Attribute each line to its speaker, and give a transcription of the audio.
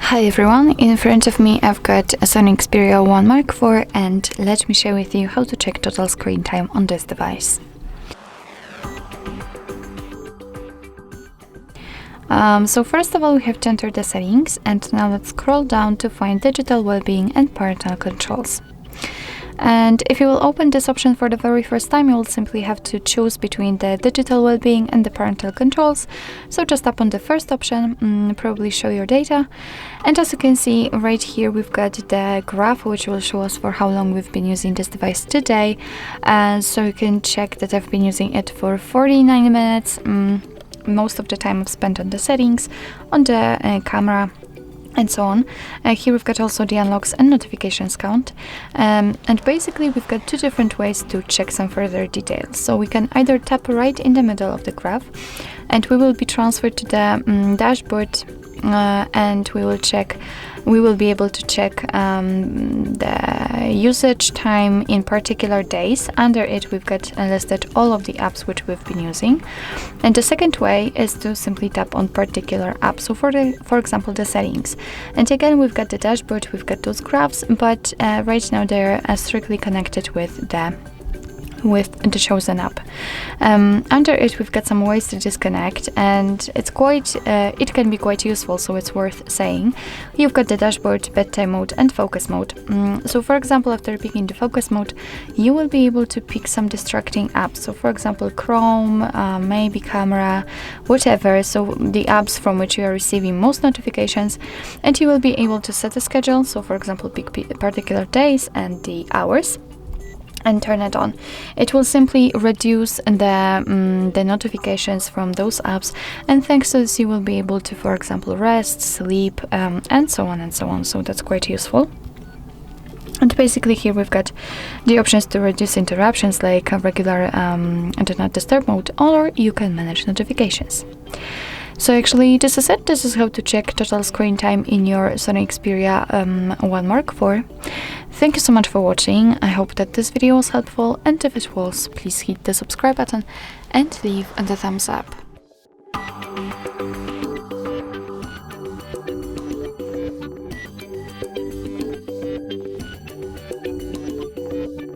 Speaker 1: Hi everyone, in front of me I've got a SONY Xperia 1 Mark IV and let me share with you how to check total screen time on this device. So first of all we have to enter the settings, and now let's scroll down to find digital well-being and parental controls. And if you will open this option for the very first time, you will simply have to choose between the digital well-being and the parental controls. So just tap on the first option, probably show your data. And as you can see right here, we've got the graph which will show us for how long we've been using this device today. So you can check that I've been using it for 49 minutes. Most of the time I've spent on the settings, on the camera, and so on. Here we've got also the unlocks and notifications count, and basically we've got two different ways to check some further details. So we can either tap right in the middle of the graph and we will be transferred to the dashboard, and we will be able to check the usage time in particular days. Under it we've got listed all of the apps which we've been using, and the second way is to simply tap on particular apps, so for example the settings, and again we've got the dashboard, we've got those graphs, but right now they're strictly connected with the chosen app. Under it we've got some ways to disconnect, and it can be quite useful, so it's worth saying. You've got the dashboard, bedtime mode and focus mode. So for example, after picking the focus mode, you will be able to pick some distracting apps, so for example Chrome, maybe camera, whatever, so the apps from which you are receiving most notifications, and you will be able to set a schedule, so for example pick particular days and the hours and turn it on. It will simply reduce the notifications from those apps, and thanks to this you will be able to, for example, rest, sleep, and so on and so on. So that's quite useful. And basically here we've got the options to reduce interruptions, like a regular do not disturb mode, or you can manage notifications. So actually this is it. This is how to check total screen time in your SONY Xperia 1 Mark IV. Thank you so much for watching. I hope that this video was helpful, and if it was, please hit the subscribe button and leave the thumbs up.